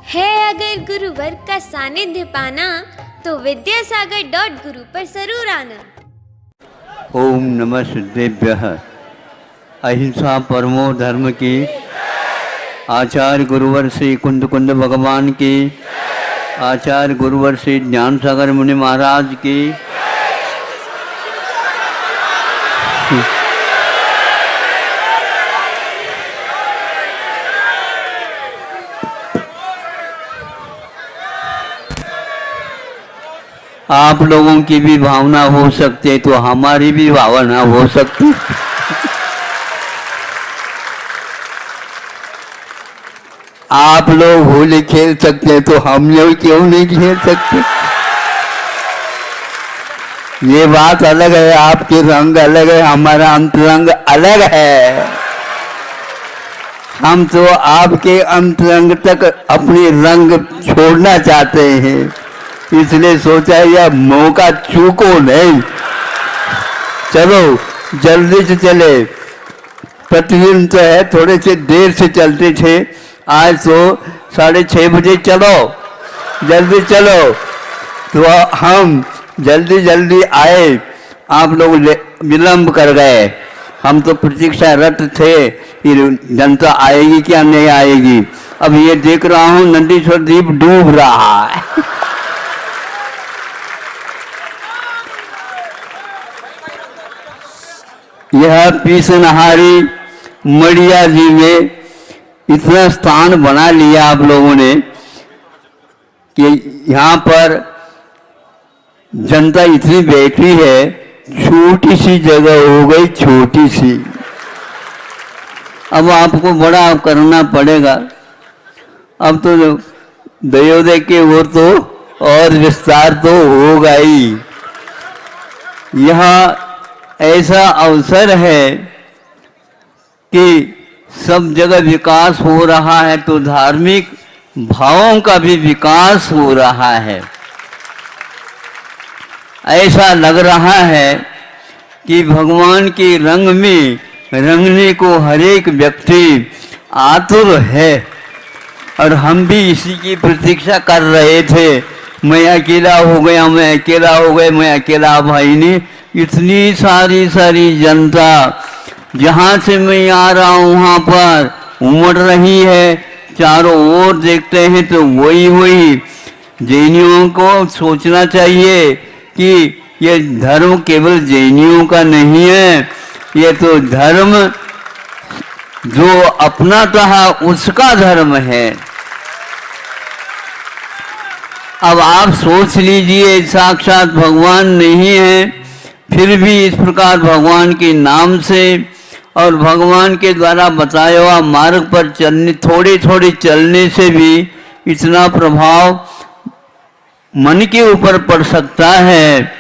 है अगर गुरुवर का सानिध्य पाना तो विद्यासागर.गुरु पर जरूर आना। ओम नमः सिद्धेभ्यः। अहिंसा परमो धर्म की। आचार्य गुरुवर श्री कुंद कुंद भगवान की। आचार्य गुरुवर श्री ज्ञान सागर मुनि महाराज की। आप लोगों की भी भावना हो सकती है तो हमारी भी भावना हो सकती है। आप लोग होली खेल सकते हैं तो हम लोग क्यों नहीं खेल सकते? ये बात अलग है, आपके रंग अलग है, हमारा अंतरंग अलग है। हम तो आपके अंतरंग तक अपने रंग छोड़ना चाहते हैं, इसलिए सोचा यह मौका चूको नहीं। चलो जल्दी से चले। प्रतिदिन तो है, थोड़े से देर से चलते थे, आज तो 6:30 बजे चलो, जल्दी चलो। तो हम जल्दी जल्दी आए, आप लोग विलंब कर गए। हम तो प्रतीक्षारत थे कि जनता आएगी क्या नहीं आएगी। अब ये देख रहा हूँ नंदीश्वर द्वीप डूब रहा है। यह पीसनहारी मड़िया जी में इतना स्थान बना लिया आप लोगों ने कि यहाँ पर जनता इतनी बैठी है, छोटी सी जगह हो गई, छोटी सी। अब आपको बड़ा करना पड़ेगा। अब तो दयोदय के वो तो और विस्तार तो होगा ही। यह ऐसा अवसर है कि सब जगह विकास हो रहा है, तो धार्मिक भावों का भी विकास हो रहा है। ऐसा लग रहा है कि भगवान के रंग में रंगने को हर एक व्यक्ति आतुर है, और हम भी इसी की प्रतीक्षा कर रहे थे। मैं अकेला हो गया, मैं अकेला हो गया, मैं अकेला। भाई ने इतनी सारी जनता जहाँ से मैं आ रहा हूँ वहाँ पर उमड़ रही है। चारों ओर देखते हैं तो वही जैनियों को सोचना चाहिए कि ये धर्म केवल जैनियों का नहीं है, ये तो धर्म जो अपनाता है उसका धर्म है। अब आप सोच लीजिए, साक्षात भगवान नहीं है, फिर भी इस प्रकार भगवान के नाम से और भगवान के द्वारा बताया हुआ मार्ग पर चलने, थोड़े चलने से भी इतना प्रभाव मन के ऊपर पड़ सकता है,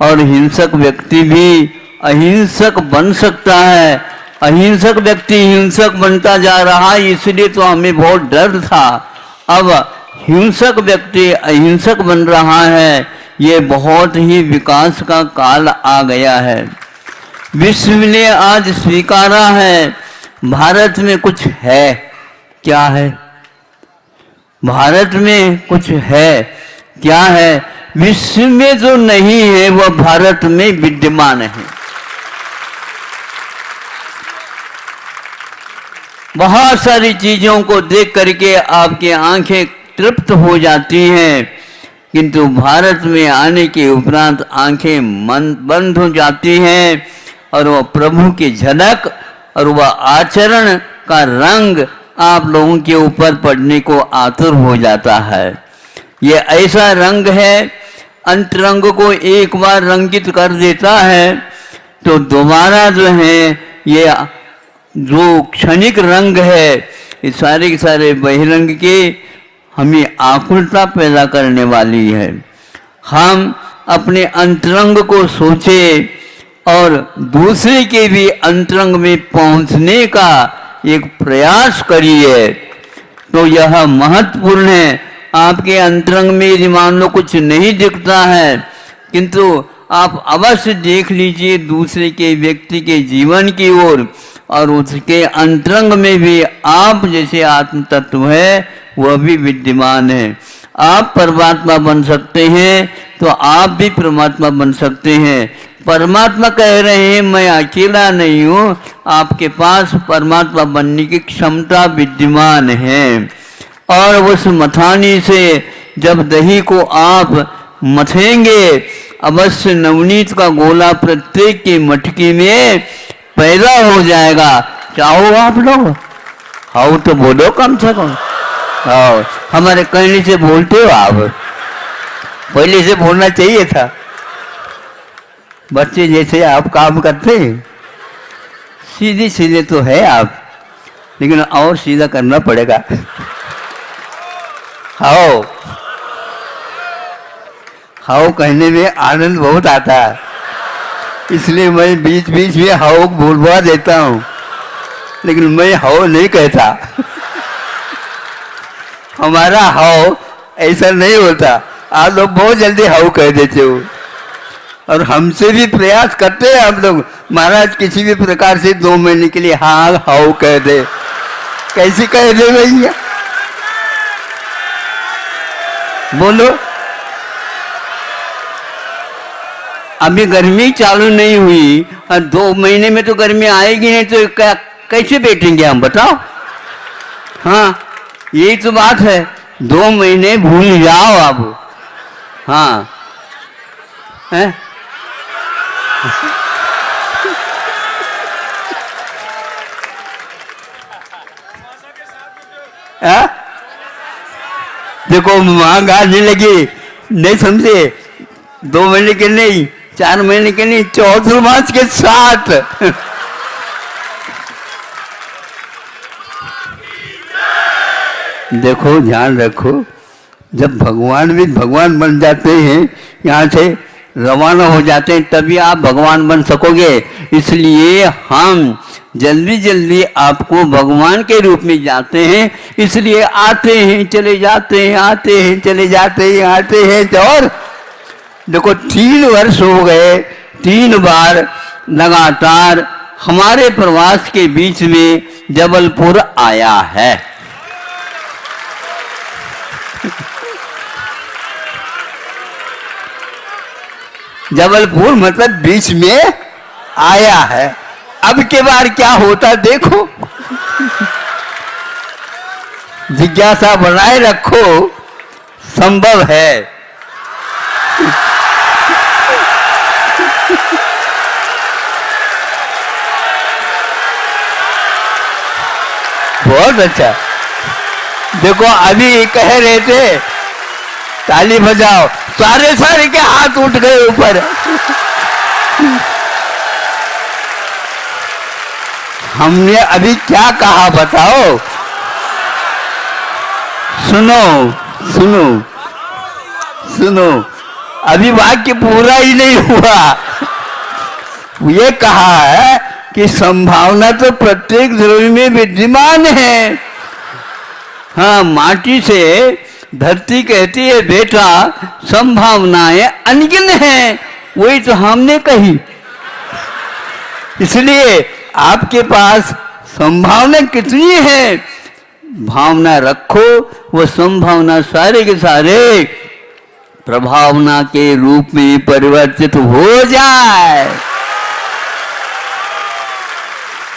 और हिंसक व्यक्ति भी अहिंसक बन सकता है। अहिंसक व्यक्ति हिंसक बनता जा रहा है, इसलिए तो हमें बहुत डर था। अब हिंसक व्यक्ति अहिंसक बन रहा है, ये बहुत ही विकास का काल आ गया है। विश्व ने आज स्वीकारा है भारत में कुछ है। क्या है? भारत में कुछ है। क्या है? विश्व में जो नहीं है वह भारत में विद्यमान है। बहुत सारी चीजों को देख करके आपकी आंखें तृप्त हो जाती हैं, किंतु भारत में आने के उपरांत आंखें बंद हो जाती हैं, और वह प्रभु की झलक और वह आचरण का रंग आप लोगों के ऊपर पड़ने को आतुर हो जाता है। ये ऐसा रंग है, अंतरंग को एक बार रंगित कर देता है तो दोबारा जो है ये जो क्षणिक रंग है, ये सारे के सारे बहिरंग के हमें आकुलता पैदा करने वाली है। हम अपने अंतरंग को सोचे और दूसरे के भी अंतरंग में पहुंचने का एक प्रयास करिए, तो यह महत्वपूर्ण है। आपके अंतरंग में यदि मान लो कुछ नहीं दिखता है, किंतु आप अवश्य देख लीजिए दूसरे के व्यक्ति के जीवन की ओर, और उसके अंतरंग में भी आप जैसे आत्म तत्व है वह भी विद्यमान है। आप परमात्मा बन सकते हैं तो आप भी परमात्मा बन सकते हैं। परमात्मा कह रहे हैं मैं अकेला नहीं हूँ, आपके पास परमात्मा बनने की क्षमता विद्यमान है। और उस मथानी से जब दही को आप मथेंगे, अवश्य नवनीत का गोला प्रत्येक की मटकी में पैदा हो जाएगा। चाहो आप लोग? हाउ तो बोलो कम से कम। हाँ, हमारे कहने से बोलते हो आप, पहले से बोलना चाहिए था। बच्चे जैसे आप काम करते हैं, सीधे सीधे तो है आप, लेकिन और सीधा करना पड़ेगा। हाओ हाओ कहने में आनंद बहुत आता है, इसलिए मैं बीच बीच में हाओ बोलवा देता हूँ, लेकिन मैं हाओ नहीं कहता। हमारा हाओ ऐसा नहीं होता, आप लोग बहुत जल्दी हाओ कह देते हो। और हमसे भी प्रयास करते हैं आप लोग, महाराज किसी भी प्रकार से 2 महीने के लिए हाँ हाओ कह दे। कैसे कह दे भैया, बोलो। अभी गर्मी चालू नहीं हुई और 2 महीने में तो गर्मी आएगी नहीं, तो कैसे बैठेंगे हम, बताओ। हाँ, यही तो बात है। 2 महीने भूल जाओ अब। हाँ है? देखो मांग आने लगी, नहीं समझे? 2 महीने के नहीं, 4 महीने के नहीं, 14 मास के साथ। देखो ध्यान रखो, जब भगवान भी भगवान बन जाते हैं, यहाँ से रवाना हो जाते हैं, तभी आप भगवान बन सकोगे। इसलिए हम जल्दी जल्दी आपको भगवान के रूप में जाते हैं, इसलिए आते हैं चले जाते हैं, आते हैं चले जाते हैं, आते हैं। और देखो 3 वर्ष हो गए, 3 बार लगातार हमारे प्रवास के बीच में जबलपुर आया है। जबलपुर मतलब बीच में आया है। अब के बार क्या होता देखो। जिज्ञासा बनाए रखो, संभव है। बहुत अच्छा। देखो अभी कह रहे थे ताली बजाओ, सारे के हाथ उठ गए ऊपर। हमने अभी क्या कहा बताओ? सुनो सुनो सुनो, अभी वाक्य पूरा ही नहीं हुआ। ये कहा है कि संभावना तो प्रत्येक द्रव्य में विद्यमान है। हाँ, माटी से धरती कहती है बेटा संभावनाएं अनगिन हैं, वही तो हमने कही। इसलिए आपके पास संभावना कितनी है, भावना रखो, वो संभावना सारे के सारे प्रभावना के रूप में परिवर्तित हो जाए।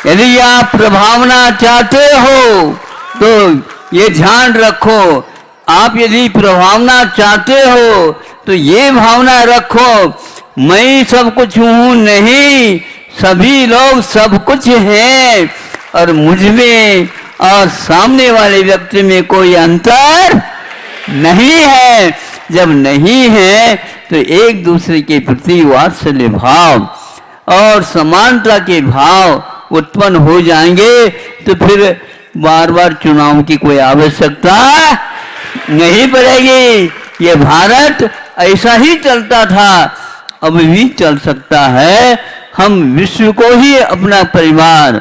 यदि आप प्रभावना चाहते हो तो ये ध्यान रखो, आप यदि प्रभावना चाहते हो तो ये भावना रखो, मैं सब कुछ हूँ नहीं, सभी लोग सब कुछ हैं और मुझ में और सामने वाले व्यक्ति में कोई अंतर नहीं है। जब नहीं है तो एक दूसरे के प्रति वात्सल्य भाव और समानता के भाव उत्पन्न हो जाएंगे, तो फिर बार बार चुनाव की कोई आवश्यकता नहीं पड़ेगी। ये भारत ऐसा ही चलता था, अब भी चल सकता है। हम विश्व को ही अपना परिवार,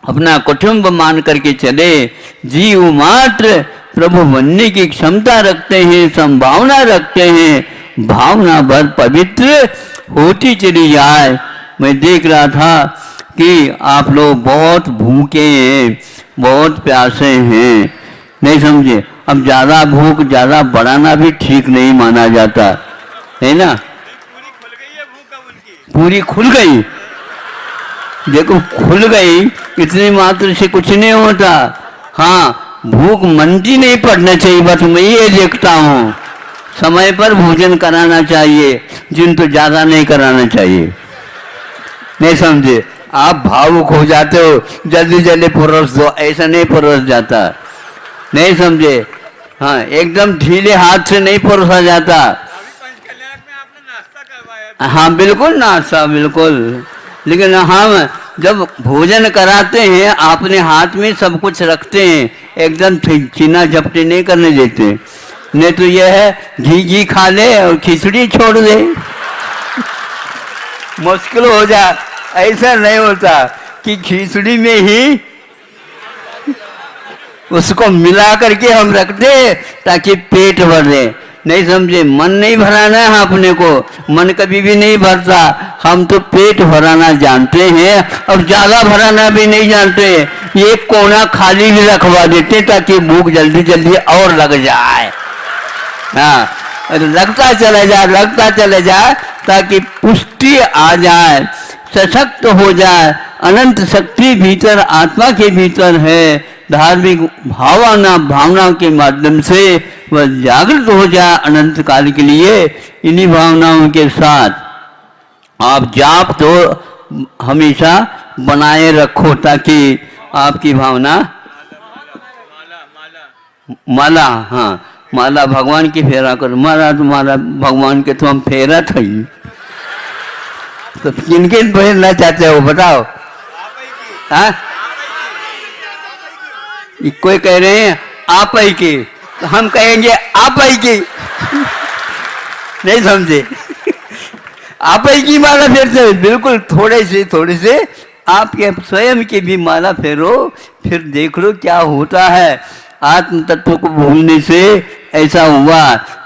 अपना कुटुंब मान करके चले, जीव मात्र प्रभु बनने की क्षमता रखते हैं, संभावना रखते हैं, भावना भर पवित्र होती चली जाए। मैं देख रहा था कि आप लोग बहुत भूखे हैं, बहुत प्यासे हैं, नहीं समझे। अब ज्यादा भूख ज्यादा बढ़ाना भी ठीक नहीं माना जाता है ना। पूरी खुल गई, देखो खुल गई, इतनी मात्र से कुछ नहीं होता। हाँ, भूख मनती नहीं पड़ना चाहिए, बस मैं ये देखता हूँ। समय पर भोजन कराना चाहिए, जिन तो ज्यादा नहीं कराना चाहिए। नहीं समझे। आप भावुक हो जाते हो, जल्दी जल्दी परोस दो, ऐसा नहीं परोस जाता। नहीं समझे। हाँ, एकदम ढीले हाथ से नहीं परोसा जाता। हाँ बिल्कुल नाश्ता, बिल्कुल। लेकिन हम जब भोजन कराते हैं अपने हाथ में सब कुछ रखते हैं, एकदम छीना झपटी नहीं करने देते। नहीं तो यह है घी खा ले और खिचड़ी छोड़ दे, मुश्किल हो जाए। ऐसा नहीं होता कि खिचड़ी में ही उसको मिला करके हम रखते ताकि पेट भर दे। नहीं समझे। मन नहीं भराना है अपने को, मन कभी भी नहीं भरता। हम तो पेट भराना जानते हैं और ज्यादा भराना भी नहीं जानते। एक कोना खाली भी रखवा देते ताकि भूख जल्दी जल्दी और लग जाए। हाँ, लगता चले जाए ताकि पुष्टि आ जाए, सशक्त हो जाए। अनंत शक्ति भीतर आत्मा के भीतर है। धार्मिक भावना के माध्यम से वह जागृत हो जाए अनंत काल के लिए। इन्हीं भावनाओं के साथ आप जाप तो हमेशा बनाए रखो ताकि आपकी भावना माला, हाँ माला भगवान की फेरा करो। माला भगवान के तो हम फेरा थे, तो किनके फेरना चाहते हो बताओ। हाँ, कोई कह रहे हैं आप ही की, तो हम कहेंगे आप ही की। नहीं समझे। आप ही की माला फेरते, बिल्कुल थोड़े से आपके स्वयं की भी माला फेरो, फिर देख लो क्या होता है। आत्म तत्व को भूलने से ऐसा हुआ।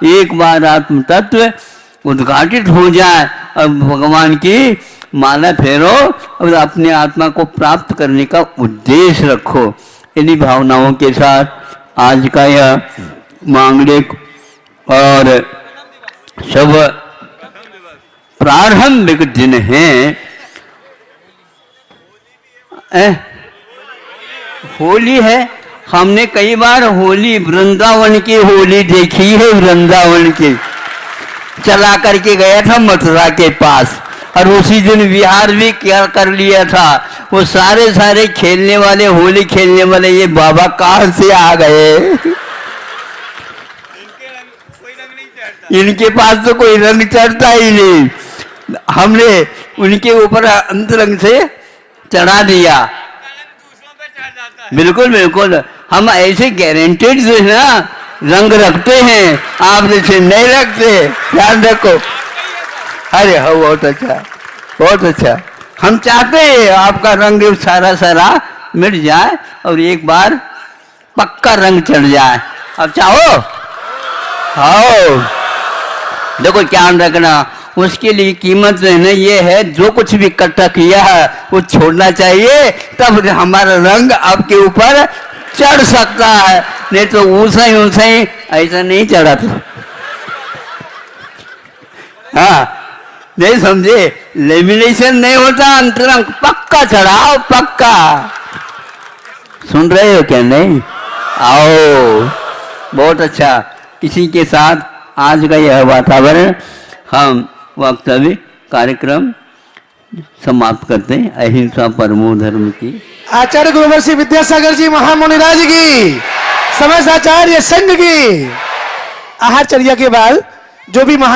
एक बार आत्म तत्व उद्घाटित हो जाए और भगवान की माला फेरो और अपने आत्मा को प्राप्त करने का उद्देश्य रखो। इन्हीं भावनाओं के साथ आज का यह मांगलिक और शुभ प्रारंभिक दिन है। होली है। हमने कई बार होली, वृंदावन की होली देखी है। वृंदावन की चला करके गया था मथुरा के पास, और उसी दिन विहार भी क्या कर लिया था। वो सारे खेलने वाले, होली खेलने वाले ये बाबा कहाँ से आ गए। इनके पास तो कोई रंग चढ़ता ही नहीं। हमने उनके ऊपर अंतरंग से चढ़ा दिया। बिल्कुल हम ऐसे गारंटेड जो है ना रंग रखते हैं, आप जैसे नहीं रखते, ध्यान रखो। अरे हाँ, बहुत अच्छा। हम चाहते हैं आपका रंग सारा मिट जाए और एक बार पक्का रंग चढ़ जाए। अब चाहो, आओ देखो क्या रखना। उसके लिए कीमत जो है ना ये है, जो कुछ भी इकट्ठा किया है वो छोड़ना चाहिए, तब हमारा रंग आपके ऊपर चढ़ सकता है। नहीं तो ऊंचा ही ऐसा नहीं चढ़ा था। हाँ, नहीं समझे। लेमिनेशन नहीं होता, अंतरंग पक्का चढ़ाओ, पक्का। सुन रहे हो क्या? नहीं? आओ, बहुत अच्छा। इसी के साथ आज का यह वातावरण हम वक्तव्य कार्यक्रम समाप्त करते हैं। अहिंसा परमो धर्म की। आचार्य गुरुवर्षी विद्यासागर जी महामुनिराज की, समस्त आचार्य संघ की। आहारचर्या के बाद जो भी महा